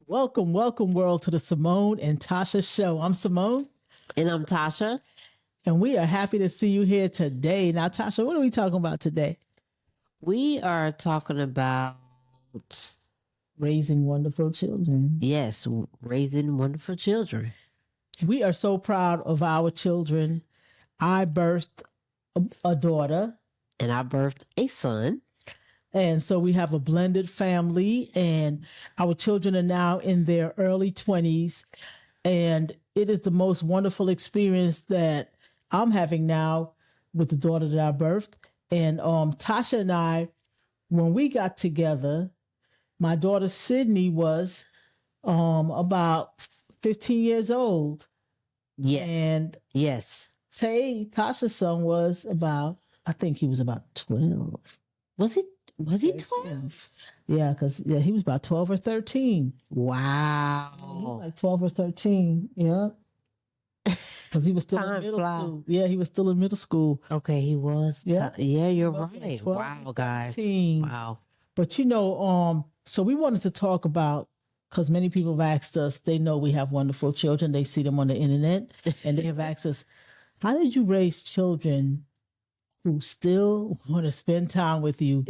Welcome, welcome, world, to the Seymone and Tasha show. I'm Seymone, And I'm Tasha. and we are happy to see you here today. Now, Tasha, what are we talking about today? We are talking about, Raising wonderful children. yes, raising wonderful children. We are so proud of our children. I birthed a daughter, And I birthed a son. and so we have a blended family, and our children are now in their early 20s. And it is the most wonderful experience that I'm having now with the daughter that I birthed. And Tasha and I, when we got together, my daughter Sydney was about 15 years old. Yeah. And Yes. Tasha's son was about, I think he was about 12. Was he 13. 12? Yeah, because he was about 12 or 13. He was Wow. like 12 or 13. Yeah. Because he was still in Time middle flies. school. Yeah, he was still in middle school. Okay, he was. Yeah. Yeah, you're About like right. 12 Wow, or guys. 13. Wow. But so we wanted to talk about, because many people have asked us, they know we have wonderful children, they see them on the internet, and they have asked us, how did you raise children who still want to spend time with you,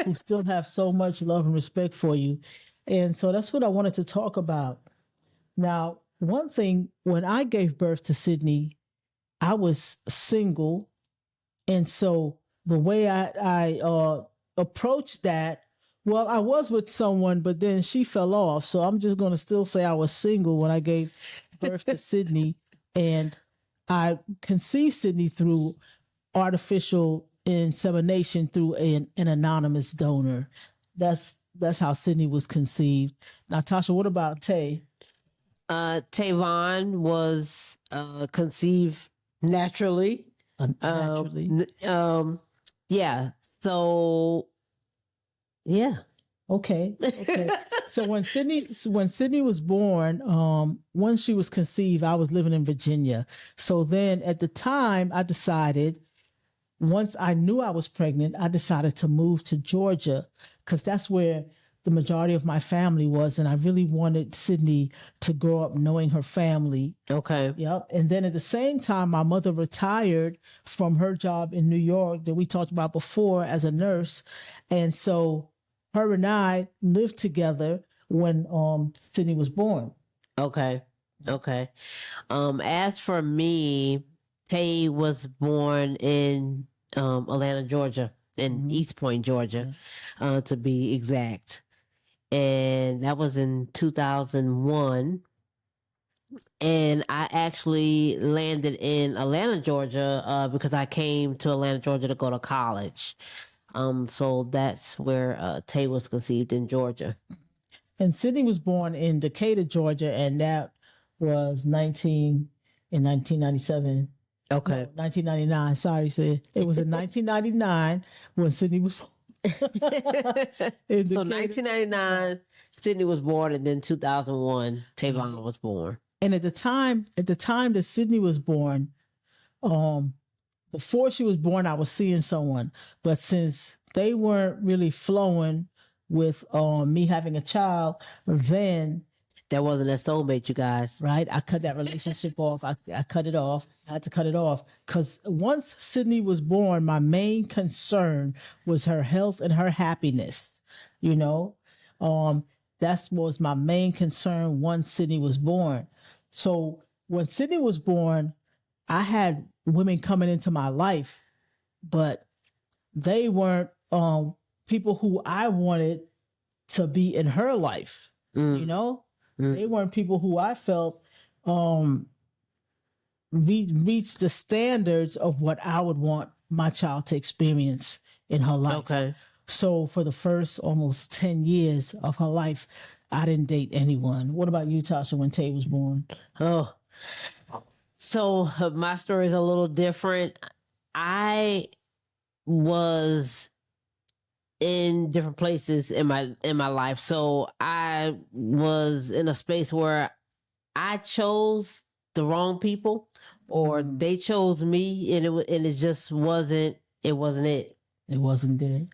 who still have so much love and respect for you? And so that's what I wanted to talk about. Now, one thing, when I gave birth to Sydney, I was single. And so the way I approached that, well, I was with someone, but then she fell off. So I'm just going to still say I was single when I gave birth to Sydney. And I conceived Sydney through artificial insemination through an anonymous donor. That's how Sydney was conceived. Now, Tasha, what about Tay? Tavon was conceived naturally. Naturally. Yeah. So, yeah. Okay. So when Sydney was born, when she was conceived, I was living in Virginia. So then at the time I decided, once I knew I was pregnant, I decided to move to Georgia because that's where the majority of my family was. And I really wanted Sydney to grow up knowing her family. Okay. Yep. And then at the same time, my mother retired from her job in New York that we talked about before as a nurse. And so her and I lived together when Sydney was born. Okay. Okay. As for me, Tay was born in Atlanta, Georgia, in East Point, Georgia, to be exact. And that was in 2001. And I actually landed in Atlanta, Georgia, because I came to Atlanta, Georgia to go to college. So that's where Tay was conceived, in Georgia. And Sydney was born in Decatur, Georgia, and that was 1997. Okay. No, 1999. Sorry, Sid. It was in 1999 when Sydney was born. So 1999, Sydney was born, and then 2001, Tavon was born. And at the time that Sydney was born, before she was born, I was seeing someone, but since they weren't really flowing with me having a child, then That wasn't a soulmate, you guys. right, I cut that relationship off. I cut it off. I had to cut it off because once Sydney was born, my main concern was her health and her happiness. You know, that was my main concern once Sydney was born. So when Sydney was born, I had women coming into my life, but they weren't people who I wanted to be in her life. You know, they weren't people who I felt reached the standards of what I would want my child to experience in her life. Okay. So for the first almost 10 years of her life, I didn't date anyone. What about you, Tasha, when Tay was born? Oh, so my story is a little different. I was in different places in my life. So I was in a space where I chose the wrong people, or they chose me, and it just wasn't it. It wasn't good.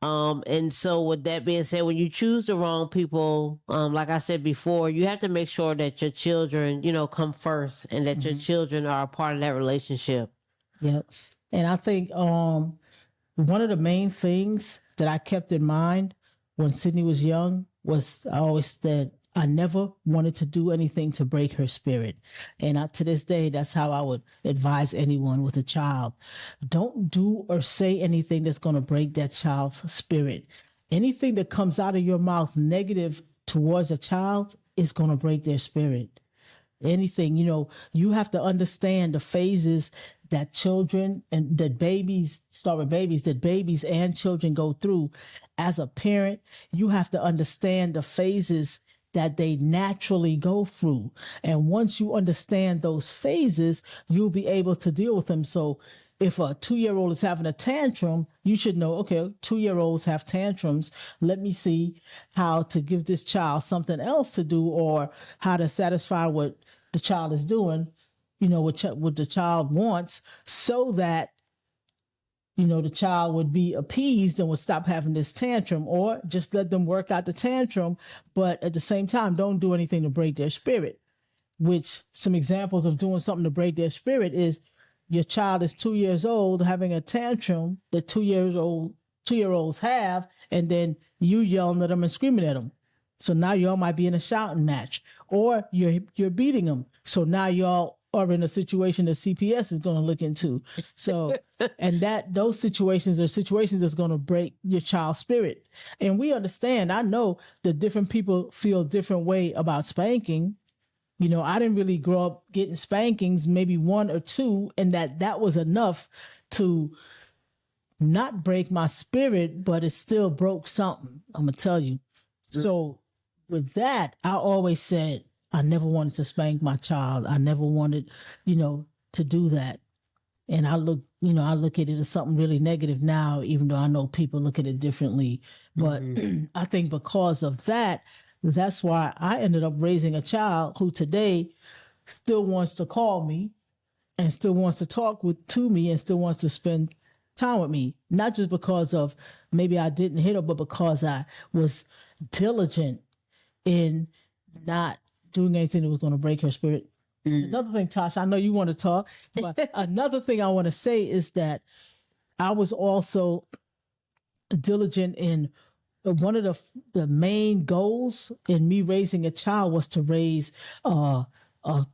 And so with that being said, when you choose the wrong people, like I said before, you have to make sure that your children, come first and that your children are a part of that relationship. Yep. And I think one of the main things that I kept in mind when Sydney was young was I always said I never wanted to do anything to break her spirit. And to this day, that's how I would advise anyone with a child. Don't do or say anything that's going to break that child's spirit. Anything that comes out of your mouth negative towards a child is going to break their spirit. Anything, you have to understand the phases that children and that babies start with babies, that babies and children go through. As a parent, you have to understand the phases that they naturally go through. And once you understand those phases, you'll be able to deal with them. So if a 2-year-old is having a tantrum, you should know, okay, 2-year-olds have tantrums. Let me see how to give this child something else to do, or how to satisfy what the child is doing, what the child wants, so that, the child would be appeased and would stop having this tantrum, or just let them work out the tantrum. But at the same time, don't do anything to break their spirit. Which some examples of doing something to break their spirit is your child is 2 years old having a tantrum that 2-year-olds have, and then you yelling at them and screaming at them. So now y'all might be in a shouting match, or you're beating them. So now y'all are in a situation that CPS is going to look into. So, and those situations are situations that's going to break your child's spirit. And we understand. I know that different people feel a different way about spanking. I didn't really grow up getting spankings, maybe 1 or 2, and that was enough to not break my spirit, but it still broke something. I'm gonna tell you. So with that, I always said I never wanted to spank my child. I never wanted, to do that. And I look at it as something really negative now, even though I know people look at it differently. But I think because of that, that's why I ended up raising a child who today still wants to call me and still wants to talk to me and still wants to spend time with me. Not just because of maybe I didn't hit her, but because I was diligent in not doing anything that was going to break her spirit. Another thing, Tasha, I know you want to talk, but another thing I want to say is that I was also diligent in one of the main goals in me raising a child was to raise a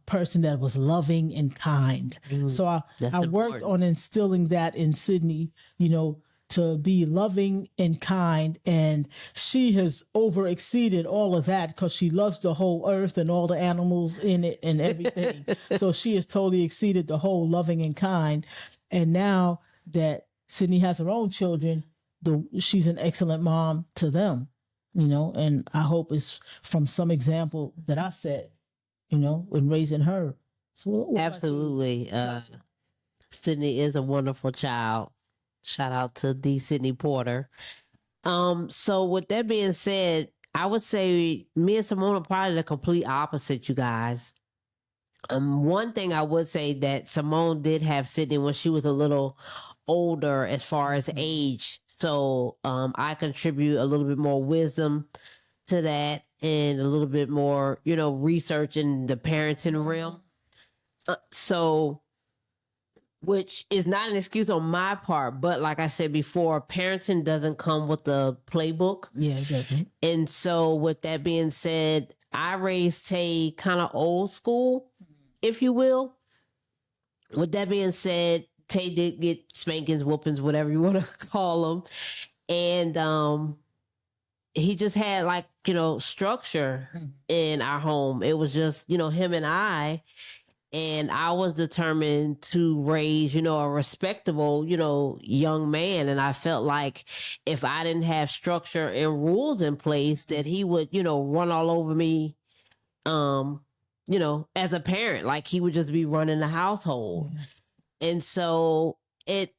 person that was loving and kind. So I worked on instilling that in Sydney, to be loving and kind. And she has over exceeded all of that because she loves the whole earth and all the animals in it and everything. So she has totally exceeded the whole loving and kind. And now that Sydney has her own children, she's an excellent mom to them, and I hope it's from some example that I set, in raising her. So absolutely. Sydney is a wonderful child. Shout out to the Sydney Porter. So with that being said, I would say me and Seymone are probably the complete opposite, you guys. One thing I would say that Seymone did have Sydney when she was a little older as far as age. So I contribute a little bit more wisdom to that and a little bit more, research in the parenting realm. So which is not an excuse on my part, but like I said before, parenting doesn't come with a playbook. Yeah, it doesn't. And so with that being said, I raised Tay kind of old school, if you will. With that being said, Tay did get spankings, whoopings, whatever you want to call them. And he just had structure in our home. It was just, him and I. And I was determined to raise, a respectable, young man. And I felt like if I didn't have structure and rules in place, that he would, run all over me, as a parent, like he would just be running the household. And so at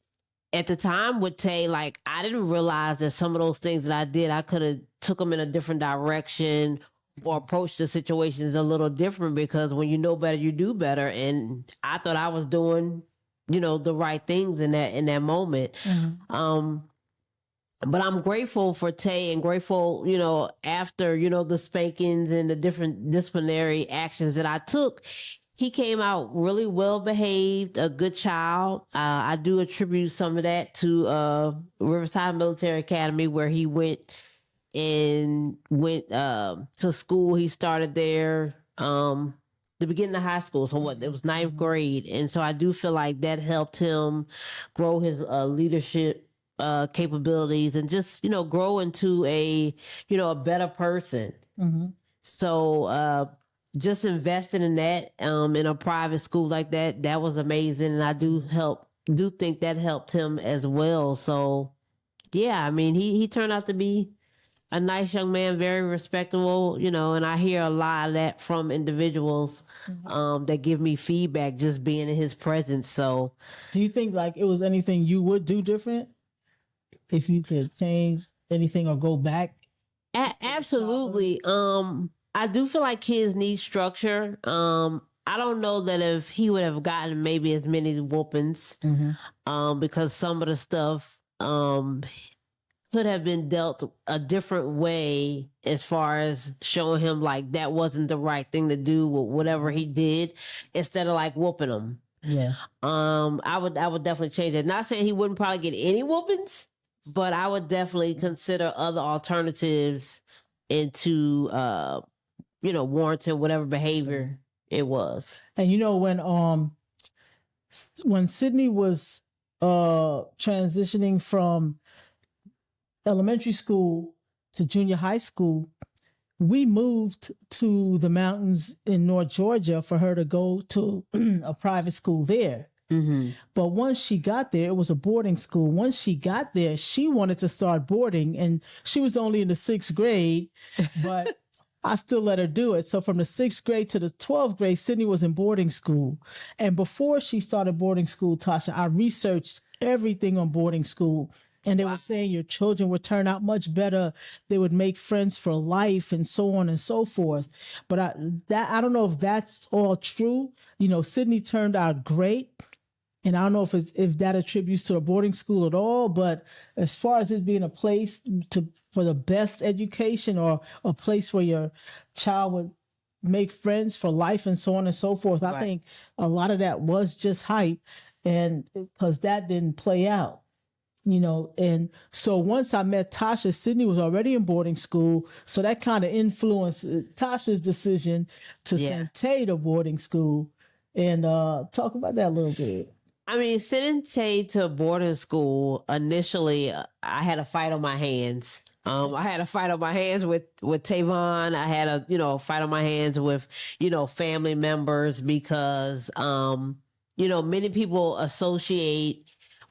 the time with Tay, like I didn't realize that some of those things that I did, I could have took them in a different direction or approach the situations a little different, because when you know better, you do better. And I thought I was doing, the right things in that moment. but I'm grateful for Tay and grateful, after, the spankings and the different disciplinary actions that I took, he came out really well behaved, a good child. I do attribute some of that to Riverside Military Academy, where he went to school. He started there the beginning of high school. So what? It was ninth grade, and so I do feel like that helped him grow his leadership capabilities and just grow into a better person. Mm-hmm. So just investing in that in a private school like that was amazing, and I do think that helped him as well. So yeah, I mean, he turned out to be a nice young man, very respectable, and I hear a lot of that from individuals that give me feedback just being in his presence. So do you think like it was anything you would do different if you could change anything or go back? Absolutely. I do feel like kids need structure. I don't know that if he would have gotten maybe as many whoopings, because some of the stuff could have been dealt a different way, as far as showing him like that wasn't the right thing to do with whatever he did, instead of like whooping him. Yeah. I would definitely change it. Not saying he wouldn't probably get any whoopings, but I would definitely consider other alternatives into warranting whatever behavior it was. And when Sydney was transitioning from elementary school to junior high school, we moved to the mountains in North Georgia for her to go to a private school there. Mm-hmm. But once she got there, it was a boarding school. Once she got there, she wanted to start boarding, and she was only in the 6th grade, but I still let her do it. So from the 6th grade to the 12th grade, Sydney was in boarding school. And before she started boarding school, Tasha, I researched everything on boarding school. And they were saying your children would turn out much better. They would make friends for life and so on and so forth. But I don't know if that's all true. Sydney turned out great. And I don't know if that attributes to a boarding school at all. But as far as it being a place for the best education, or a place where your child would make friends for life and so on and so forth, I think a lot of that was just hype, and because that didn't play out. And so once I met Tasha, Sydney was already in boarding school. So that kind of influenced Tasha's decision to send Tay to boarding school. And talk about that a little bit. I mean, sending Tay to boarding school, initially, I had a fight on my hands. I had a fight on my hands with Tavon. I had a fight on my hands with, family members, because, many people associate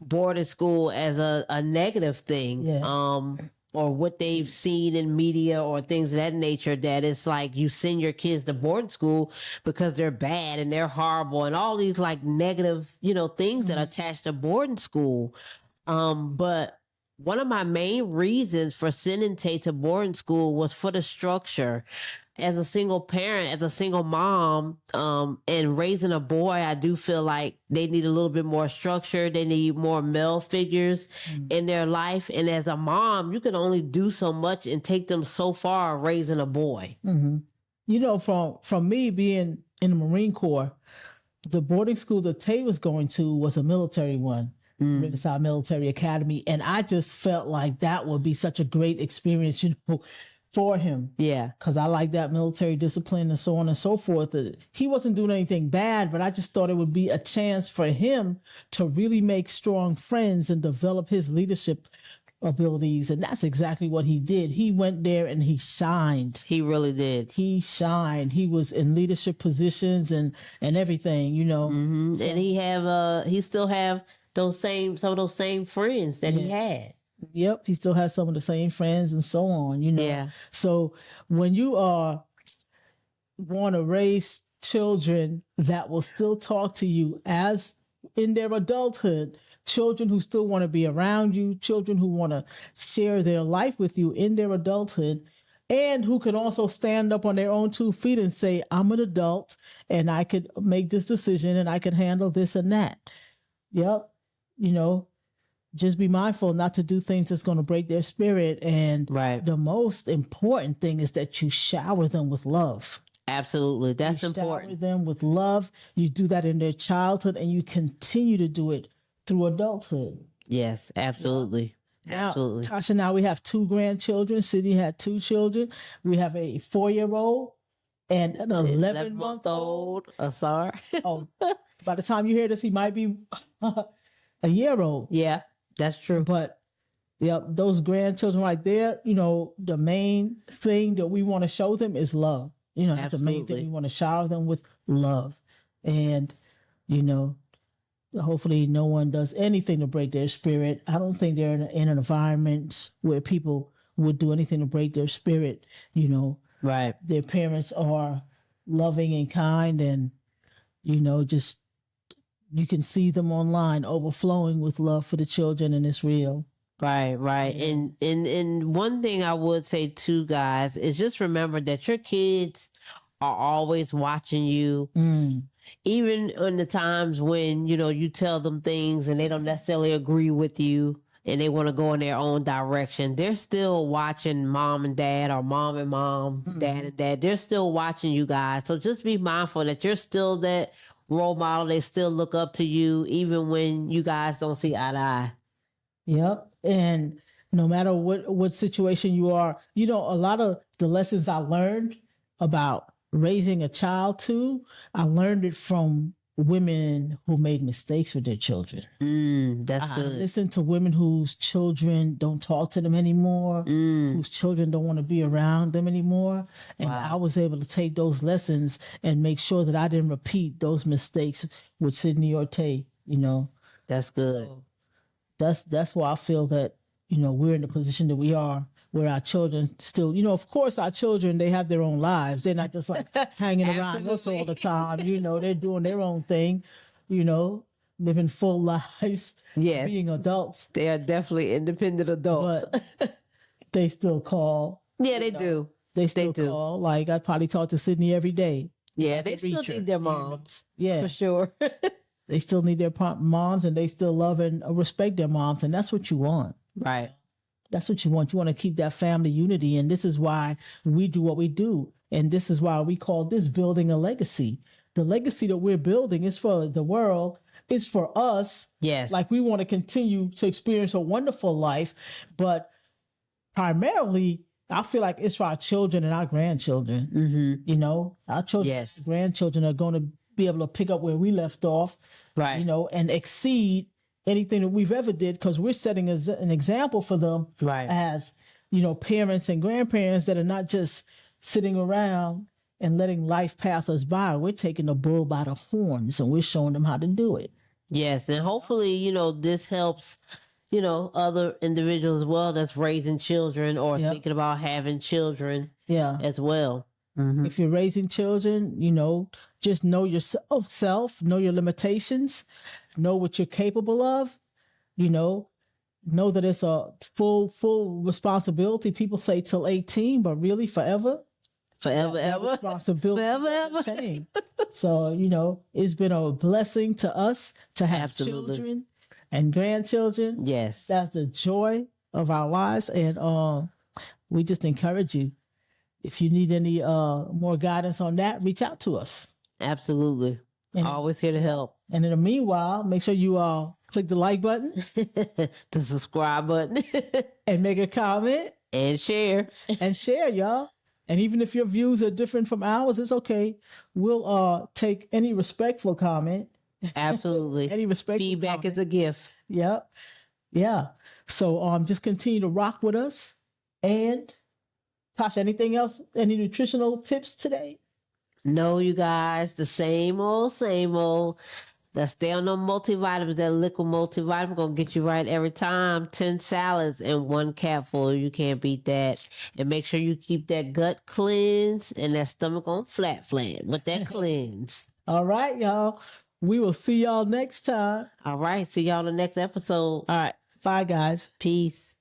boarding school as a negative thing, or what they've seen in media or things of that nature, that it's like you send your kids to boarding school because they're bad and they're horrible and all these like negative things that are attached to boarding school. But one of my main reasons for sending Tay to boarding school was for the structure. As a single parent, as a single mom, and raising a boy, I do feel like they need a little bit more structure. They need more male figures in their life. And as a mom, you can only do so much and take them so far raising a boy. From me being in the Marine Corps, the boarding school that Tay was going to was a military one. Riverside Military Academy, and I just felt like that would be such a great experience, for him. Yeah, because I like that military discipline and so on and so forth. He wasn't doing anything bad, but I just thought it would be a chance for him to really make strong friends and develop his leadership abilities, and that's exactly what he did. He went there and he shined. He really did. He shined. He was in leadership positions and everything, So, and he still have some of those same friends that he had. Yep, he still has some of the same friends and so on, Yeah. So when you want to raise children that will still talk to you as in their adulthood, children who still want to be around you, children who want to share their life with you in their adulthood, and who can also stand up on their own 2 feet and say, I'm an adult and I could make this decision and I can handle this and that. Yep. just be mindful not to do things that's going to break their spirit. And Right. the most important thing is that you shower them with love. Absolutely. That's You shower important. them with love. You do that in their childhood, and you continue to do it through adulthood. Yes, absolutely. Now, Absolutely. Tasha, now we have 2 grandchildren. Sydney had 2 children. We have a 4-year-old and an 11-month-old. Sorry. Oh, by the time you hear this, he might be a year old. Yeah, that's true. But yep, those grandchildren right there, the main thing that we want to show them is love. That's the main thing. Absolutely. We want to shower them with love. And, hopefully no one does anything to break their spirit. I don't think they're in an environment where people would do anything to break their spirit. Right. Their parents are loving and kind, and, just you can see them online overflowing with love for the children, and it's real. Right, right. Yeah. And one thing I would say too, guys, is just remember that your kids are always watching you. Even in the times when, you tell them things and they don't necessarily agree with you and they want to go in their own direction, they're still watching mom and dad, or mom and mom, dad and dad. They're still watching you guys. So just be mindful that you're still that role model. They still look up to you, even when you guys don't see eye to eye. Yep. And no matter what situation you are, a lot of the lessons I learned about raising a child too, I learned it from women who made mistakes with their children. That's I good. listen to women whose children don't talk to them anymore, whose children don't want to be around them anymore. And Wow. I was able to take those lessons and make sure that I didn't repeat those mistakes with Sydney or Tay, That's good. So that's why I feel that, we're in the position that we are, where our children still, of course, our children, they have their own lives. They're not just like hanging around us all the time. They're doing their own thing, living full lives, Yes. being adults. They are definitely independent adults. But they still call. Yeah, they do. They still do. call. Like, I probably talk to Sydney every day. Yeah, I they can still reach her, need their moms. Yeah. For sure. They still need their moms, and they still love and respect their moms. And that's what you want. Right. That's what you want. You want to keep that family unity. And this is why we do what we do. And this is why we call this building a legacy. The legacy that we're building is for the world. It's for us. Yes. Like, we want to continue to experience a wonderful life. But primarily, I feel like it's for our children and our grandchildren. Our children, Yes. grandchildren are going to be able to pick up where we left off. Right. And exceed anything that we've ever did, because we're setting an example for them. Right. As parents and grandparents that are not just sitting around and letting life pass us by. We're taking the bull by the horns, and we're showing them how to do it. Yes, and hopefully, this helps, other individuals as well that's raising children or Yep. thinking about having children Yeah. as well. Mhm. If you're raising children, just know yourself, know your limitations, know what you're capable of, know that it's a full responsibility. People say till 18, but really forever. Forever, That ever. responsibility Forever, doesn't ever. change. So, it's been a blessing to us to have Absolutely. children and grandchildren. Yes. That's the joy of our lives. And we just encourage you. If you need any more guidance on that, reach out to us. Absolutely. And, Always here to help. and in the meanwhile, make sure you click the like button The subscribe button and make a comment and share. and share, y'all. And even if your views are different from ours, it's okay. We'll take any respectful comment. Absolutely. Any respectful Feedback comment. is a gift. Yep. Yeah. So just continue to rock with us. And Tasha, anything else? Any nutritional tips today? No, you guys, the same old, same old. Let's stay on them multivitamins. That liquid multivitamin gonna get you right every time. 10 salads and 1 capful. You can't beat that. And make sure you keep that gut cleansed and that stomach on flat with that cleanse. All right, y'all. We will see y'all next time. All right. See y'all in the next episode. All right. Bye, guys. Peace.